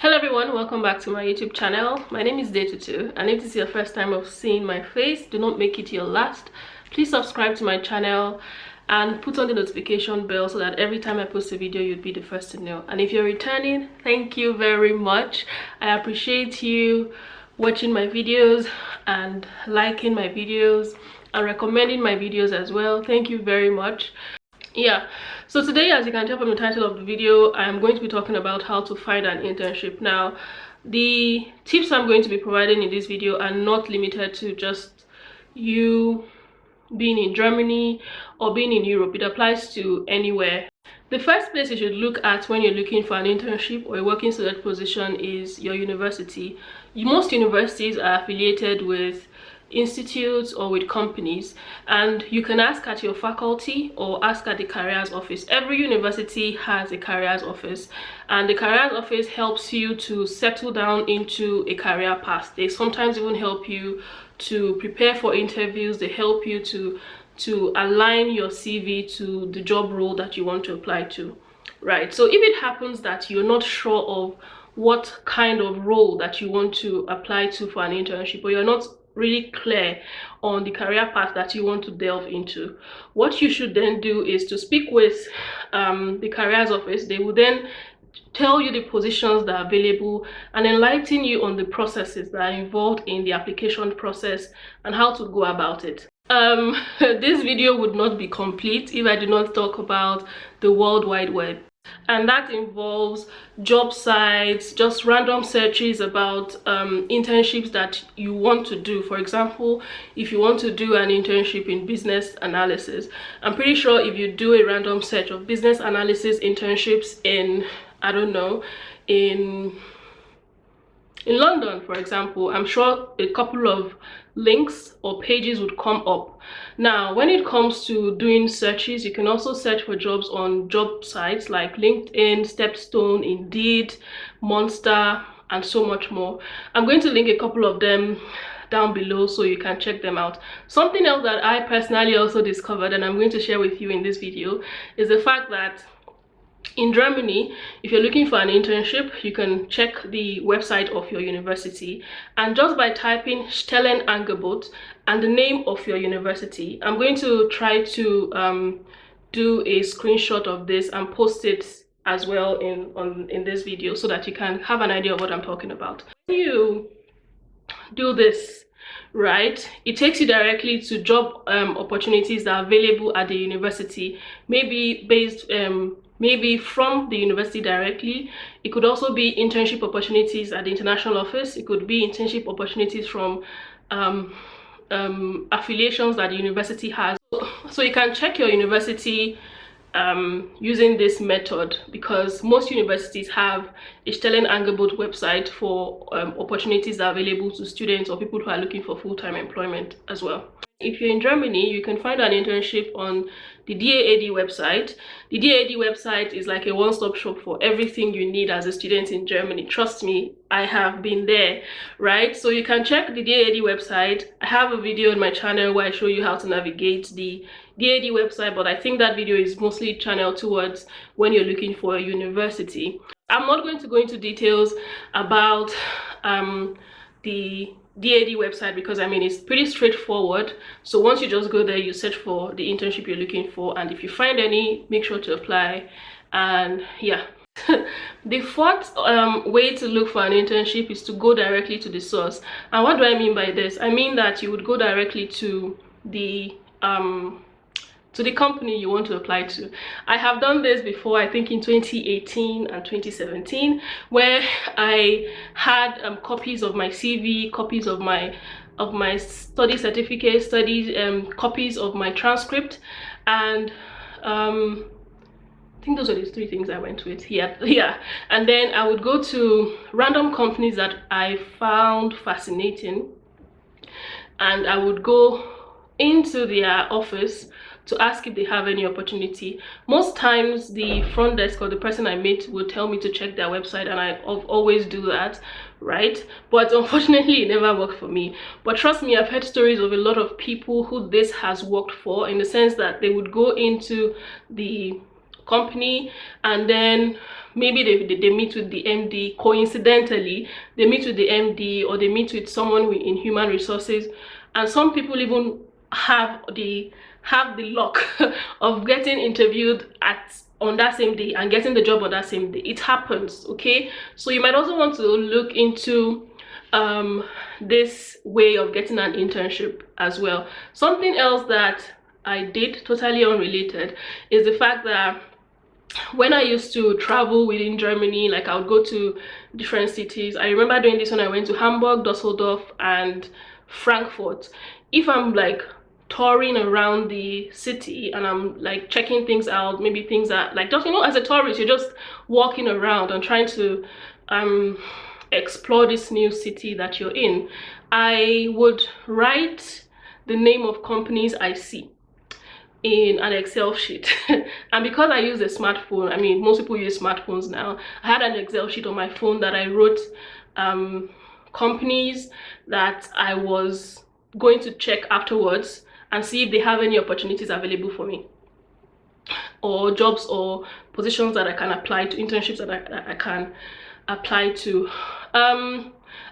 Hello everyone, welcome back to my YouTube channel. My name is Detutu, and if this is your first time of seeing my face, do not make it your last. Please subscribe to my channel and put on the notification bell so that every time I post a video you'd be the first to know. And if you're returning, thank you very much. I appreciate you watching my videos and liking my videos and recommending my videos as well. Thank you very much. Yeah, so today, as you can tell from the title of the video, I'm going to be talking about how to find an internship. Now, the tips I'm going to be providing in this video are not limited to just you being in Germany or being in Europe. It applies to anywhere. The first place you should look at when you're looking for an internship or a working student position is your university. Most universities are affiliated with institutes or with companies, and you can ask at your faculty or ask at the careers office. Every university has a careers office, and the careers office helps you to settle down into a career path. They sometimes even help you to prepare for interviews. They help you to align your CV to the job role that you want to apply to, right? So if it happens that you're not sure of what kind of role that you want to apply to for an internship, or you're not really clear on the career path that you want to delve into, what you should then do is to speak with the careers office. They will then tell you the positions that are available and enlighten you on the processes that are involved in the application process and how to go about it. This video would not be complete if I did not talk about the World Wide Web, and that involves job sites, just random searches about internships that you want to do. For example, if you want to do an internship in business analysis, I'm pretty sure if you do a random search of business analysis internships in, I don't know, in London, for example, I'm sure a couple of links or pages would come up. Now, when it comes to doing searches, you can also search for jobs on job sites like LinkedIn, Stepstone, Indeed, Monster, and so much more. I'm going to link a couple of them down below so you can check them out. Something else that I personally also discovered, and I'm going to share with you in this video, is the fact that in Germany, if you're looking for an internship, you can check the website of your university, and just by typing Stellenangebot and the name of your university, I'm going to try to do a screenshot of this and post it as well in this video so that you can have an idea of what I'm talking about. When you do this, right, it takes you directly to job opportunities that are available at the university, maybe based maybe from the university directly. It could also be internship opportunities at the international office. It could be internship opportunities from affiliations that the university has. So you can check your university using this method, because most universities have a Stellenangebot website for opportunities that are available to students or people who are looking for full-time employment as well. If you're in Germany, you can find an internship on the DAAD website. The DAAD website is like a one-stop shop for everything you need as a student in Germany. Trust me, I have been there, right? So you can check the DAAD website. I have a video on my channel where I show you how to navigate the DAAD website, but I think that video is mostly channeled towards when you're looking for a university. I'm not going to go into details about the DAAD website, because I mean, it's pretty straightforward. So once you just go there, you search for the internship you're looking for, and if you find any, make sure to apply. And yeah. The fourth way to look for an internship is to go directly to the source. And what do I mean by this? I mean that you would go directly to the company you want to apply to. I have done this before, I think in 2018 and 2017, where I had copies of my CV, copies of my study certificate, copies of my transcript, and I think those are the three things I went with. Yeah. And then I would go to random companies that I found fascinating, and I would go into their office to ask if they have any opportunity. Most times the front desk or the person I meet will tell me to check their website, and I always do that, right? But unfortunately it never worked for me. But trust me, I've heard stories of a lot of people who this has worked for, in the sense that they would go into the company, and then maybe they meet with the MD. Coincidentally, they meet with the MD, or they meet with someone in human resources, and some people even have the luck of getting interviewed on that same day and getting the job on that same day. It happens, okay? So you might also want to look into this way of getting an internship as well. Something else that I did, totally unrelated, is the fact that when I used to travel within Germany, like I would go to different cities. I remember doing this when I went to Hamburg, Dusseldorf, and Frankfurt. If I'm like touring around the city and I'm like checking things out, maybe things that like, just, you know, as a tourist, you're just walking around and trying to explore this new city that you're in, I would write the name of companies I see in an Excel sheet. And because I use a smartphone, I mean, most people use smartphones now, I had an Excel sheet on my phone that I wrote companies that I was going to check afterwards and see if they have any opportunities available for me, or jobs or positions that I can apply to, internships that I can apply to.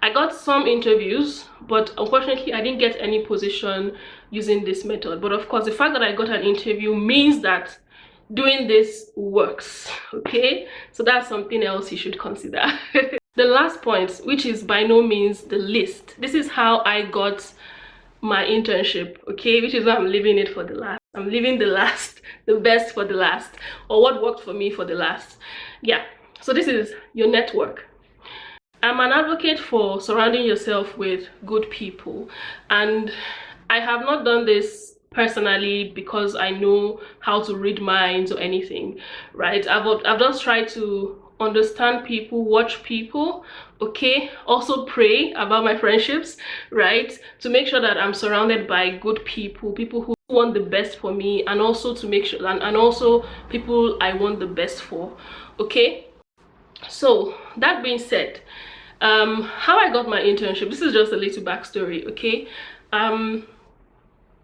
I got some interviews, but unfortunately I didn't get any position using this method. But of course, the fact that I got an interview means that doing this works, okay? So that's something else you should consider. The last point, which is by no means the least, this is how I got my internship, okay? Which is why I'm leaving it for the last. I'm leaving the best for the last, or what worked for me for the last. Yeah, so this is your network. I'm an advocate for surrounding yourself with good people, and I have not done this personally because I know how to read minds or anything, right? I've just tried to understand people, watch people, okay? Also pray about my friendships, right? To make sure that I'm surrounded by good people, people who want the best for me, and also to make sure, and also people I want the best for, okay? So that being said, how I got my internship, this is just a little backstory, okay?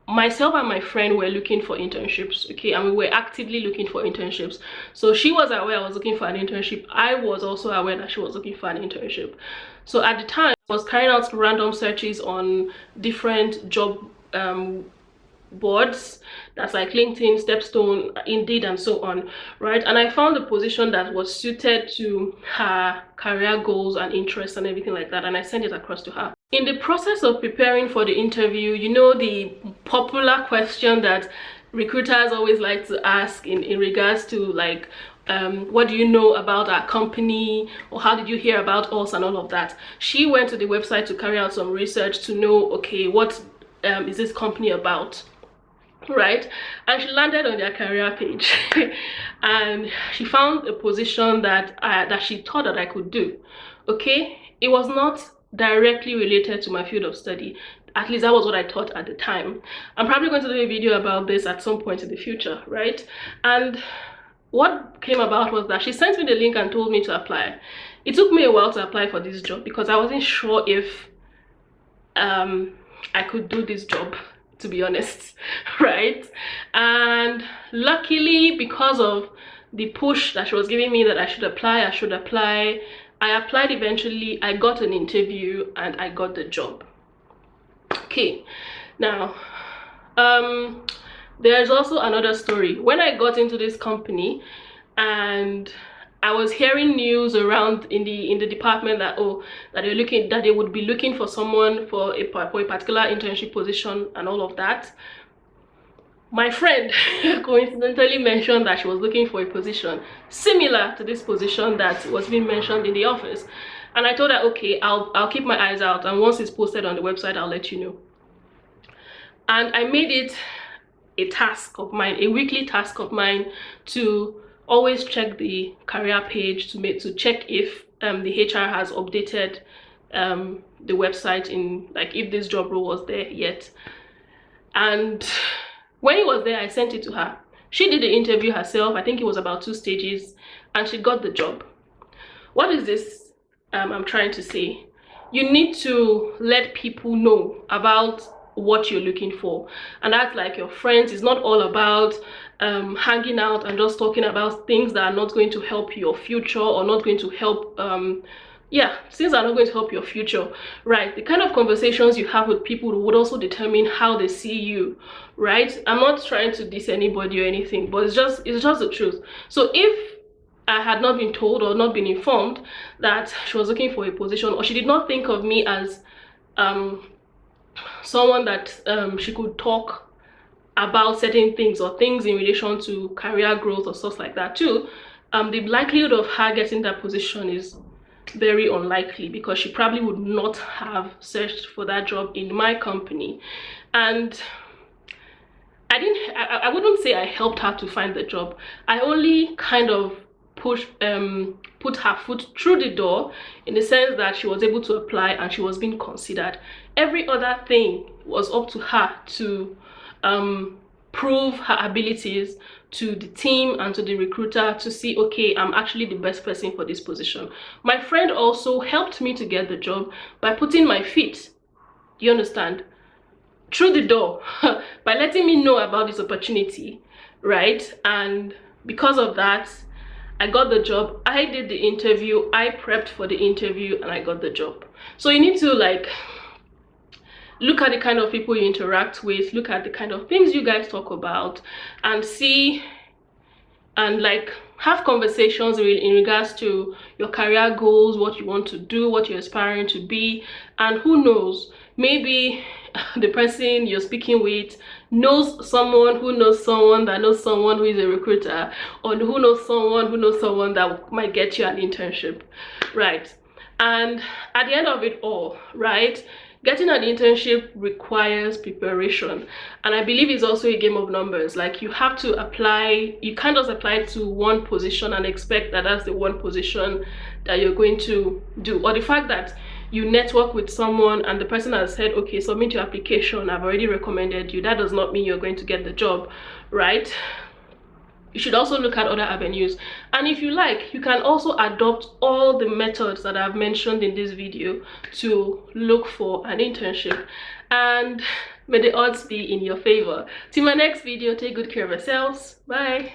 Myself and my friend were looking for internships, okay, and we were actively looking for internships. So she was aware I was looking for an internship. I was also aware that she was looking for an internship. So at the time, I was carrying out random searches on different job boards, that's like LinkedIn, Stepstone, Indeed, and so on, right? And I found a position that was suited to her career goals and interests and everything like that, and I sent it across to her. In the process of preparing for the interview, you know, the popular question that recruiters always like to ask in regards to like, what do you know about our company, or how did you hear about us, and all of that. She went to the website to carry out some research to know, okay, what is this company about, right? And she landed on their career page and she found a position that she thought that I could do, okay? It was not directly related to my field of study. At least that was what I thought at the time. I'm probably going to do a video about this at some point in the future, right? And what came about was that she sent me the link and told me to apply. It took me a while to apply for this job because I wasn't sure if I could do this job, to be honest, right? And luckily, because of the push that she was giving me that I should apply, I applied eventually. I got an interview and I got the job. Okay, now there's also another story. When I got into this company and I was hearing news around in the department that that they would be looking for someone for a particular internship position and all of that. My friend coincidentally mentioned that she was looking for a position similar to this position that was being mentioned in the office, and I told her, okay, I'll keep my eyes out, and once it's posted on the website, I'll let you know. And I made it a task of mine, a weekly task of mine, to always check the career page to check if the HR has updated the website in, like, if this job role was there yet. And when it was there, I sent it to her. She did the interview herself. I think it was about 2 stages, and she got the job. What is this I'm trying to say? You need to let people know about what you're looking for, and that's like your friends. It's not all about hanging out and just talking about things that are not going to help your future, or not going to help yeah, things are not going to help your future, right? The kind of conversations you have with people would also determine how they see you, right? I'm not trying to diss anybody or anything, but it's just the truth. So if I had not been told or not been informed that she was looking for a position, or she did not think of me as someone that she could talk about certain things, or things in relation to career growth or stuff like that too, the likelihood of her getting that position is very unlikely, because she probably would not have searched for that job in my company. And I wouldn't say I helped her to find the job. I only kind of put her foot through the door, in the sense that she was able to apply and she was being considered. Every other thing was up to her to prove her abilities to the team and to the recruiter, to see, okay, I'm actually the best person for this position. My friend also helped me to get the job by putting my feet, you understand, through the door by letting me know about this opportunity, right? And because of that, I got the job. I did the interview, I prepped for the interview, and I got the job. So you need to like look at the kind of people you interact with, look at the kind of things you guys talk about, and see, and like have conversations in regards to your career goals, what you want to do, what you're aspiring to be. And who knows, maybe the person you're speaking with knows someone who knows someone that knows someone who is a recruiter, or who knows someone that might get you an internship, right? And at the end of it all, right, getting an internship requires preparation, and I believe it's also a game of numbers. Like, you have to apply. You can't just apply to one position and expect that that's the one position that you're going to do. Or the fact that you network with someone and the person has said, okay, submit your application, I've already recommended you, that does not mean you're going to get the job, right? You should also look at other avenues. And if you like, you can also adopt all the methods that I've mentioned in this video to look for an internship. And may the odds be in your favor. Till my next video, take good care of yourselves. Bye.